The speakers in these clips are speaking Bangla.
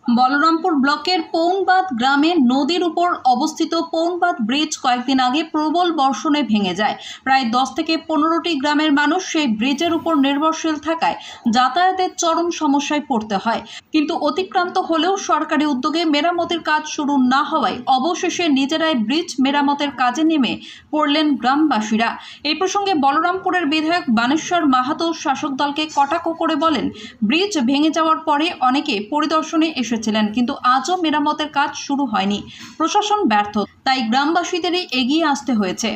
বলরামপুর ব্লকের পৌনবাদ গ্রামে নদীর উপর অবস্থিত পৌনবাদ ব্রিজ কয়েকদিন আগে প্রবল বর্ষণে ভেঙে যায়। প্রায় 10 থেকে 15টি গ্রামের মানুষ সেই ব্রিজের উপর নির্ভরশীল থাকায় যাতায়াতের চরম সমস্যায় পড়তে হয়। কিন্তু অতিক্রান্ত হলেও সরকারি উদ্যোগে মেরামতের কাজ শুরু না হওয়ায় অবশেষে নিজেরাই ব্রিজ মেরামতের কাজে নেমে পড়লেন গ্রামবাসীরা। এই প্রসঙ্গে বলরামপুরের বিধায়ক বানেশ্বর মাহাতো শাসক দলকে কটাক্ষ করে বলেন, ব্রিজ ভেঙে যাওয়ার পরে অনেকে পরিদর্শনে এসেছিলেন, কিন্তু আজও মেরামতের কাজ শুরু হয়নি। প্রশাসন ব্যর্থ, তাই গ্রামবাসীদেরই এগিয়ে আসতে হয়েছে।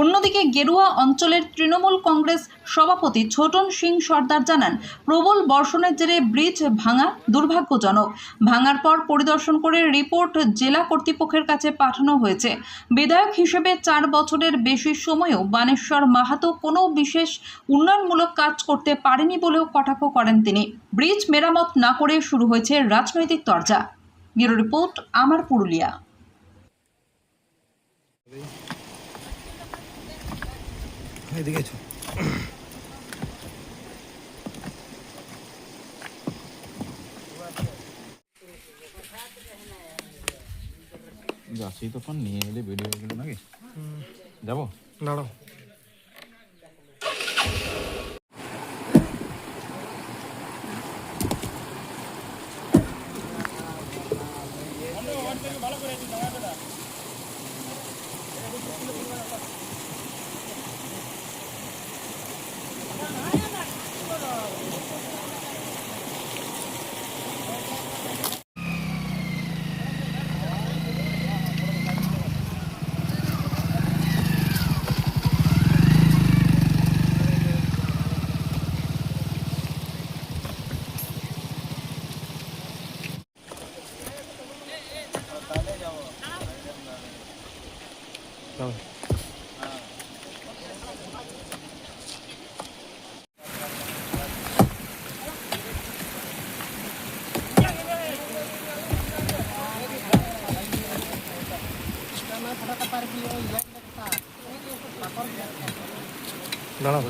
অন্যদিকে গেরুয়া অঞ্চলের তৃণমূল কংগ্রেস সভাপতি ছোটন সিং সর্দার জানান, প্রবল বর্ষণের জেরে ব্রিজ ভাঙা দুর্ভাগ্যজনক। ভাঙার পর পরিদর্শন করে রিপোর্ট জেলা কর্তৃপক্ষের কাছে পাঠানো হয়েছে। বিধায়ক হিসেবে 4 বছরের বেশি সময়েও বানেশ্বর মাহাতো কোনো বিশেষ উন্নয়নমূলক কাজ করতে পারেনি বলেও কটাক্ষ করেন তিনি। ব্রিজ মেরামত না করে শুরু হয়েছে রাজনৈতিক তরজা। ব্যুরো রিপোর্ট, আমার পুরুলিয়া। এদিকে যাচ্ছি তখন নিয়ে এলে ভিডিও গুলো নাকি যাবো দাঁড়াও। দাঁড়াও।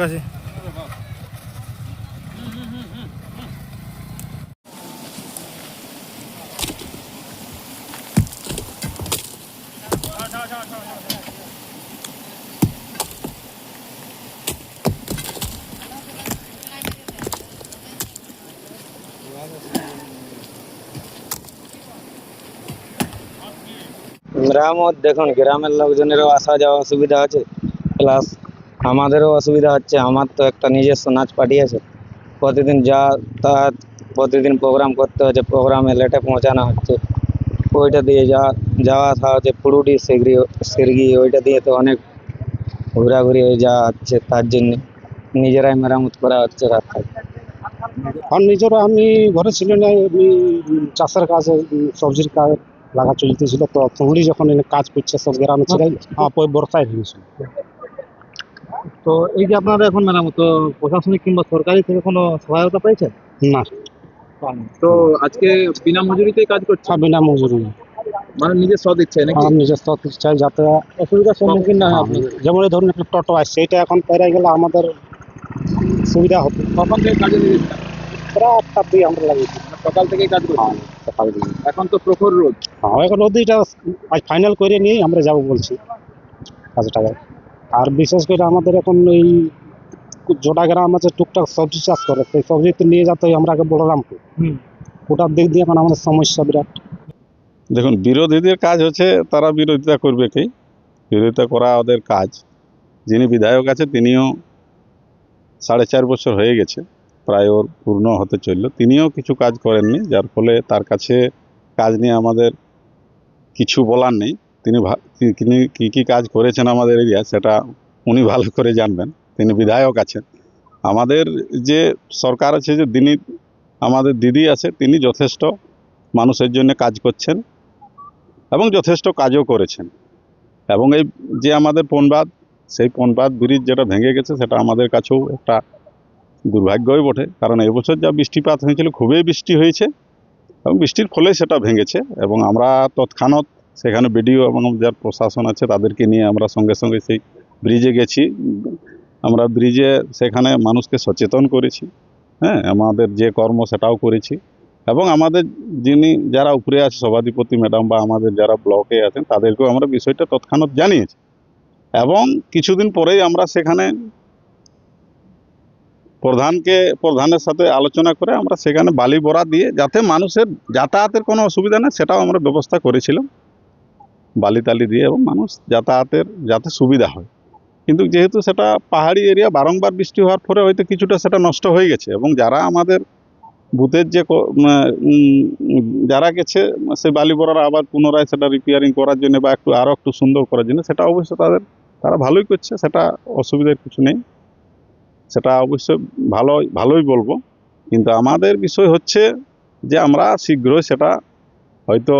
কাছে মেরামত দেখুন, গ্রামের লোকজনেরও আসা যাওয়া অসুবিধা আছে, প্লাস আমাদেরও অসুবিধা হচ্ছে। আমার তো একটা নিজস্ব নাচ পার্টি আছে, প্রতিদিন যাতায়াত, প্রতিদিন প্রোগ্রাম করতে হচ্ছে, প্রোগ্রামে লেটে পৌঁছানো হচ্ছে। ওইটা দিয়ে যাওয়া আসা হচ্ছে পুরুলি সিরগি, ওইটা দিয়ে তো অনেক ঘোরাঘুরি হয়ে যাওয়া হচ্ছে। তার জন্য নিজেরাই মেরামত করা হচ্ছে রাস্তায়। আর নিজেরা আমি ঘরে ছিল না, এমনি চাষের কাজ, সবজির কাজ লাগা চলতেছিল। তো তখনই যখন এনে কাজ করছে সব গ্রামে ছিল, বর্ষায় ভেঙেছিল। তো এই যে আপনারা এখন মেরামত, তো প্রশাসনিক কিংবা সরকারি থেকে কোনো সহায়তা পেয়েছেন? না, তো আজকে বিনা মজুরিতেই কাজ করছে, বিনা মজুরি, মানে নিজের সদ ইচ্ছে নাকি? আমার নিজের চাই, যাতে অসুবিধার সম্মুখীন না হয় আপনাদের। যেমন এই ধরুন একটা টোটো আসছে, এটা এখন পেরে গেলে আমাদের সুবিধা হবে। কখন থেকে কাজে লেগেছে? প্রায় 8টা দিয়ে আমরা লাগিয়েছি। সকাল থেকেই কাজ করছে। সকাল দিকে। এখন তো প্রখর রোদ। এখন ওদিকটা আজ ফাইনাল করে নিয়ে আমরা যাব বলছি কাজে টাকায়। আর বিশেষ করে আমাদের এখন এই জোটা গ্রাম আছে, টুকটাক সবজি চাষ করে, সেই সবজি তো নিয়ে যেতে হয় আমরা বলরামপুর। ওটার দিক দিয়ে এখন আমাদের সমস্যা বিরাট। দেখুন, বিরোধীদের কাজ হচ্ছে তারা বিরোধিতা করবে, কি বিরোধিতা করা ওদের কাজ। যিনি বিধায়ক আছে তিনিও 4.5 বছর হয়ে গেছে, প্রায় ওর পূর্ণ হতে চলল, তিনিও কিছু কাজ করেননি, যার ফলে তার কাছে কাজ নিয়ে আমাদের কিছু বলার নেই। তিনি কী কাজ করেছেন আমাদের এরিয়া সেটা উনি ভালো করে জানবেন, তিনি বিধায়ক আছেন। আমাদের যে সরকার আছে, যে আমাদের দিদি আছে, তিনি যথেষ্ট মানুষের জন্য কাজ করছেন এবং যথেষ্ট কাজও করেছেন। এবং এই যে আমাদের পনবাদ, সেই পনবাদ ব্রিজ যেটা ভেঙে গেছে সেটা আমাদের কাছেও একটা দুর্ভাগ্যই বটে, কারণ এবছর যা বৃষ্টিপাত হয়েছিল খুবই বৃষ্টি হয়েছে এবং বৃষ্টির ফলে সেটা ভেঙেছে। এবং আমরা তৎক্ষণাৎ সেখানে বিডিও এবং যার প্রশাসন আছে তাদেরকে নিয়ে আমরা সঙ্গে সঙ্গে সেই ব্রিজে গেছি। আমরা ব্রিজে সেখানে মানুষকে সচেতন করেছি, হ্যাঁ, আমাদের যে কর্ম সেটাও করেছি। এবং আমাদের যারা উপরে আছে সভাধিপতি ম্যাডাম বা আমাদের যারা ব্লকে আছেন তাদেরকেও আমরা বিষয়টা তৎক্ষণাৎ জানিয়েছি। এবং কিছুদিন পরেই আমরা সেখানে প্রধানের সাথে আলোচনা করে আমরা সেখানে বালি বরা দিয়ে যাতে মানুষের যাতায়াতের কোনো অসুবিধা নেই সেটাও আমরা ব্যবস্থা করেছিলাম, বালি তালি দিয়ে, এবং মানুষ যাতায়াতের যাতে সুবিধা হয়। কিন্তু যেহেতু সেটা পাহাড়ি এরিয়া, বারংবার বৃষ্টি হওয়ার পরে হয়তো কিছুটা সেটা নষ্ট হয়ে গেছে। এবং যারা আমাদের বুথের যে যারা গেছে সেই বালি বরারা আবার পুনরায় সেটা রিপেয়ারিং করার জন্য বা আরও একটু সুন্দর করার জন্য, সেটা অবশ্য তারা ভালোই করছে, সেটা অসুবিধার কিছু নেই, সেটা অবশ্যই ভালোই বলবো। কিন্তু আমাদের বিষয় হচ্ছে যে আমরা শীঘ্রই সেটা, হয়তো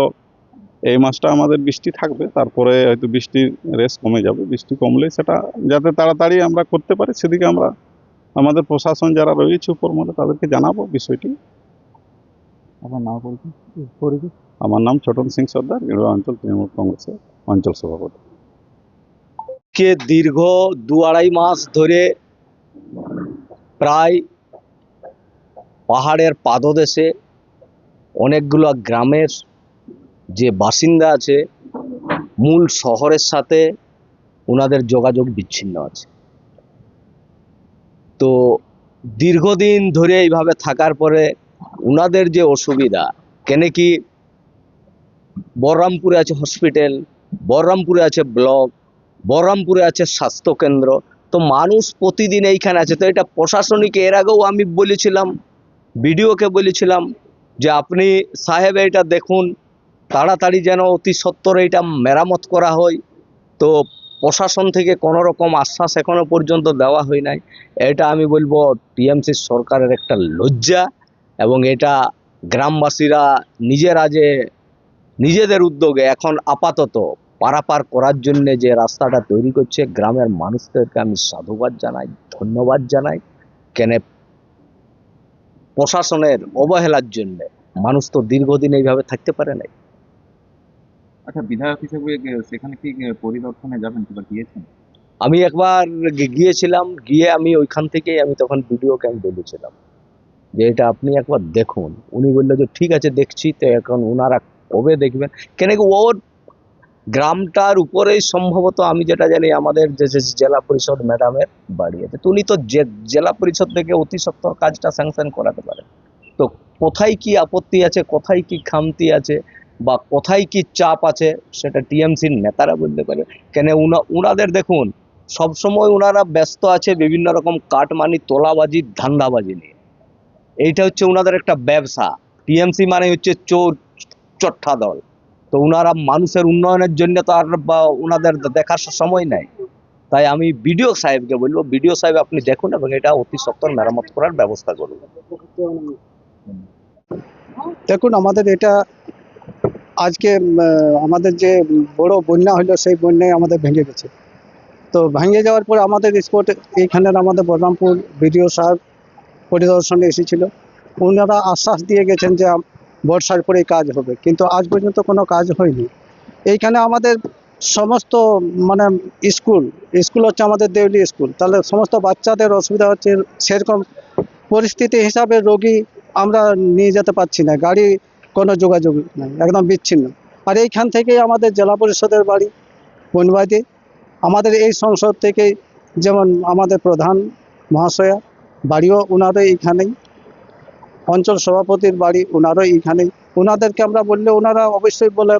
এই মাসটা আমাদের বৃষ্টি থাকবে, তারপরে হয়তো বৃষ্টির রেস কমে যাবে, বৃষ্টি কমলে সেটা যাতে তাড়াতাড়ি আমরা করতে পারি সেদিকে আমরা আমাদের প্রশাসন যারা রয়েছে উপর মহলে তাদেরকে জানাবো বিষয়টি। আপনার নাম বলছেন? আমার নাম ছোটন সিং সর্দার, গেরুয়া অঞ্চল তৃণমূল কংগ্রেসের অঞ্চল সভাপতি। কে দীর্ঘ 2-2.5 মাস ধরে প্রায় পাহাড়ের পাদদেশে অনেকগুলো গ্রামের যে বাসিন্দা আছে মূল শহরের সাথে ওনাদের যোগাযোগ বিচ্ছিন্ন আছে। তো দীর্ঘদিন ধরে এইভাবে থাকার পরে ওনাদের যে অসুবিধা, কেন কি বহরমপুরে আছে হসপিটাল, বহরমপুরে আছে ব্লক, বহরমপুরে আছে স্বাস্থ্যকেন্দ্র, তো মানুষ প্রতিদিন এইখানে আছে। তো এটা প্রশাসনিক, এর আগেও আমি বলেছিলাম, বিডিওকে বলেছিলাম যে আপনি সাহেব এটা দেখুন, তাড়াতাড়ি যেন অতি সত্বর এটা মেরামত করা হয়। তো প্রশাসন থেকে কোনো রকম আশ্বাস এখনো পর্যন্ত দেওয়া হয় নাই। এটা আমি বলবো টিএমসি সরকারের একটা লজ্জা। এবং এটা গ্রামবাসীরা নিজেদের উদ্যোগে এখন আপাতত পারাপার করার জন্য যে রাস্তাটা তৈরি করছে, গ্রামের মানুষদেরকে আমি সাধুবাদ জানাই, ধন্যবাদ জানাই। কেন প্রশাসনের অবহেলার জন্য মানুষ তো দীর্ঘদিন এইভাবে থাকতে পারে নাই। আচ্ছা, বিধায়ক হিসেবে সেখানে কি পরিদর্শনে যাবেন কিংবা গিয়েছেন? আমি একবার গিয়েছিলাম, গিয়ে আমি ওইখান থেকেই আমি তখন ভিডিওকে আমি বলেছিলাম যে এটা আপনি একবার দেখুন। উনি বললো যে ঠিক আছে দেখছি। তো এখন ওনারা কবে দেখবেন, কেন কি ওর গ্রামটার উপরেই সম্ভবত আমি যেটা জানি আমাদের যে জেলা পরিষদ ম্যাডামের বাড়ি আছে। তো উনি তো জেলা পরিষদ থেকে অতি সত্বর কাজটা স্যাংশন করাতে পারেন। তো কোথায় কি আপত্তি আছে, কোথায় কি খামতি আছে বা কোথায় কি চাপ আছে সেটা টিএমসির নেতারা বলতে পারে। কেন উনাদের দেখুন সবসময় ওনারা ব্যস্ত আছে বিভিন্ন রকম কাটমানি, তোলাবাজি, ধান্দাবাজি নিয়ে। এইটা হচ্ছে ওনাদের একটা ব্যবসা। টিএমসি মানে হচ্ছে চোট্টা দল। তো ওনারা মানুষের উন্নয়নের জন্য তো আর ওনাদের দেখার সময় নাই। তাই আমি বিডিও সাহেবকে বলবো, বিডিও সাহেব আপনি দেখুন এবং এটা অতি সত্বর মেরামত করার ব্যবস্থা করুন। দেখুন, আমাদের এটা আজকে আমাদের যে বড় বন্যা হলো সেই বন্যায় আমাদের ভেঙে গেছে। তো ভেঙে যাওয়ার পর আমাদের স্পট এইখানের আমাদের বলরামপুর বিডিও সাহেব পরিদর্শনে এসেছিল। ওনারা আশ্বাস দিয়ে গেছেন যে বর্ষার পরেই কাজ হবে, কিন্তু আজ পর্যন্ত কোনো কাজ হয়নি। এইখানে আমাদের সমস্ত মানে স্কুল হচ্ছে আমাদের দেউলি স্কুল, তাহলে সমস্ত বাচ্চাদের অসুবিধা হচ্ছে। সেরকম পরিস্থিতি হিসাবে রোগী আমরা নিয়ে যেতে পারছি না, গাড়ি কোনো যোগাযোগ নেই, একদম বিচ্ছিন্ন। আর এইখান থেকেই আমাদের জেলা পরিষদের বাড়ি বনবাদী। আমাদের এই সংসদ থেকেই যেমন আমাদের প্রধান মহাশয়া বাড়িও ওনারও এইখানেই, অঞ্চল সভাপতির বাড়ি ওনারও এইখানেই। ওনাদেরকে আমরা বললে ওনারা অবশ্যই বলে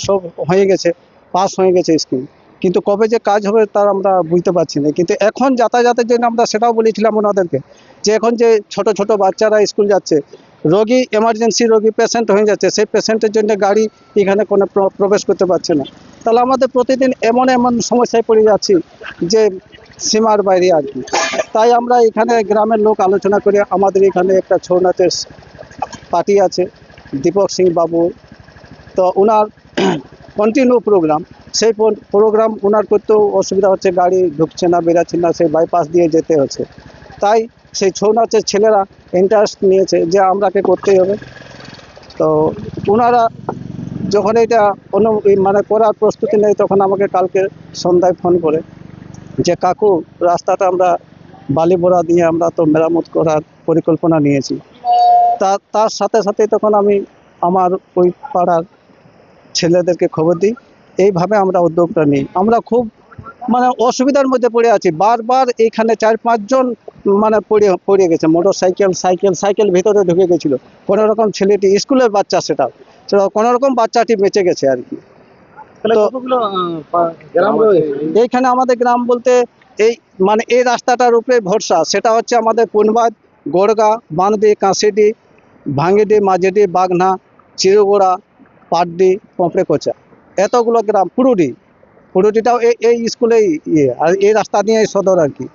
সব হয়ে গেছে, পাস হয়ে গেছে স্কিম, কিন্তু কবে যে কাজ হবে তার আমরা বুঝতে পারছি না। কিন্তু এখন যাতায়াতের জন্য আমরা সেটাও বলেছিলাম ওনাদেরকে যে এখন যে ছোট ছোট বাচ্চারা স্কুল যাচ্ছে, রোগী এমার্জেন্সি রোগী পেশেন্ট হয়ে যাচ্ছে, সেই পেশেন্টের জন্য গাড়ি এখানে কোনো প্রবেশ করতে পারছে না। তাহলে আমাদের প্রতিদিন এমন সমস্যায় পড়ে যাচ্ছি যে সীমার বাইরে আর কি। তাই আমরা এখানে গ্রামের লোক আলোচনা করে আমাদের এখানে একটা ছৌ নাচের পার্টি আছে দীপক সিং বাবু, তো ওনার কন্টিনিউ প্রোগ্রাম, সেই প্রোগ্রাম ওনার করতেও অসুবিধা হচ্ছে, গাড়ি ঢুকছে না বেরাচ্ছে না, সেই বাইপাস দিয়ে যেতে হচ্ছে। তাই সেই ছৌ নাচের ছেলেরা ইন্টারেস্ট নিয়েছে যে আমরাকে করতেই হবে। তো ওনারা যখন এটা মানে করার প্রস্তুতি নেই, তখন আমাকে কালকে সন্ধ্যায় ফোন করে যে কাকু রাস্তাটা আমরা বালি বোরা দিয়ে আমরা তো মেরামত করার পরিকল্পনা নিয়েছি। তার সাথে সাথে তখন আমি আমার ওই পাড়ার ছেলেদেরকে খবর দিই, এইভাবে আমরা উদ্যোগটা নিই। আমরা খুব মানে অসুবিধার মধ্যে পড়ে আছি, বারবার এইখানে 4-5 জন মানে পড়ে গেছে, মোটর সাইকেল ভিতরে ঢুকে গেছিলো। কোনো রকম ছেলেটি স্কুলের বাচ্চা, সেটা কোনো রকম বাচ্চাটি বেঁচে গেছে আর কি। তাহলে তো কতগুলো গ্রাম রয়েছে? এইখানে আমাদের গ্রাম বলতে এই মানে এই রাস্তাটার উপরে ভরসা, সেটা হচ্ছে আমাদের পুনবাদ, গোড়গা, বানদি, কাঁসিডি, ভাঙ্গিডি, মাঝেডি, বাগনা, চিরগোড়া, পাটডি, পোঁপড়েকোচা, এতগুলো গ্রাম। পুরুডিটাও এই স্কুলেই আর এই রাস্তা নিয়ে সদর আর কি।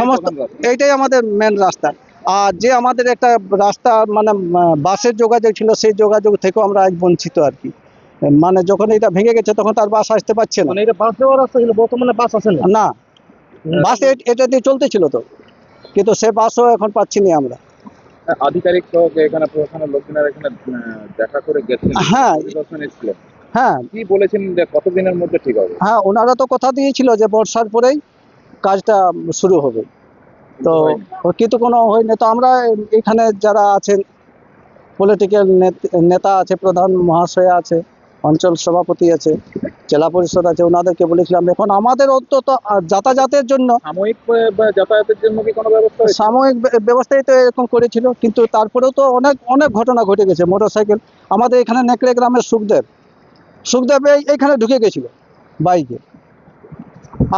সমস্ত এইটাই আমাদের মেন রাস্তা। আর যে আমাদের একটা রাস্তা মানে বাসের যোগাযোগ ছিল, সেই যোগাযোগ থেকেও আমরা আজ বঞ্চিত আর কি। মানে যখন এটা ভেঙে গেছে তখন তার বাস আসতে পারছে না। মানে এটা বাস দেওয়ার রাস্তা ছিল, বর্তমানে বাস আসে না। না, বাস এটা দিয়ে চলতেছিল তো, কিন্তু সে বাসও এখন পাচ্ছি না আমরা। আধিকারিক সহ যে এখানে প্রশাসনের লোকজনেরা এখানে দেখা করে গেছেন, হ্যাঁ। পরিদর্শন এসেছিলেন, হ্যাঁ কি বলেছেন যে কতদিনের মধ্যে ঠিক হবে? হ্যাঁ, ওনারা তো কথা দিয়েছিল যে বর্ষার পরেই কাজটা শুরু হবে, তো কিন্তু কোনো হয়নি। তো আমরা এখানে যারা আছেন পলিটিক্যাল নেতা আছে, প্রধান মহাশয় আছে, অঞ্চল সভাপতি আছে, জেলা পরিষদ আছে, ওনাদেরকে বলেছিলাম এখন আমাদের অন্তত যাতায়াতের জন্য সাময়িক যাতায়াতের জন্য কি কোনো ব্যবস্থা হয়েছে? সাময়িক ব্যবস্থাই তো এরকম করেছিল, কিন্তু তারপরেও তো অনেক ঘটনা ঘটে গেছে। মোটরসাইকেল আমাদের এখানে নেকড়ে গ্রামের সুখদেব এইখানে ঢুকে গেছিল বাইকে,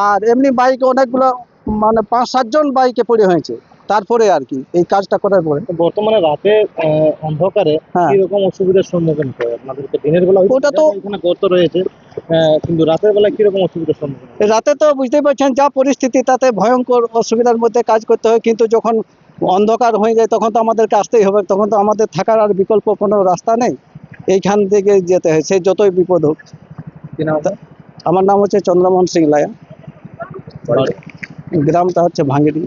আর এমনি বাইকে অনেকগুলো মানে 5-7 জন বাইকে পড়ে হয়েছে তারপরে আর কি এই কাজটা করার পরে। বর্তমানে রাতে অন্ধকারে হ্যাঁ। কিরকম অসুবিধার সম্মুখীন হয় আপনাদেরকে? দিনের বেলা ওটা তো এখানে গর্ত রয়েছে, কিন্তু রাতের বেলা কিরকম অসুবিধার সম্মুখীন হয়? রাতে তো বুঝতেই পারছেন যা পরিস্থিতি, তাতে ভয়ঙ্কর অসুবিধার মধ্যে কাজ করতে হয়, কিন্তু যখন অন্ধকার হয়ে যায় তখন তো আমাদেরকে আসতেই হবে, তখন তো আমাদের থাকার আর বিকল্প কোনো রাস্তা নেই, এইখান থেকে যেতে হয়, সে যতই বিপদ হোক। কি নাম? আমার নাম হচ্ছে চন্দ্রমোহন সিং লায়া, গ্রামটা হচ্ছে ভাঙ্গিডি।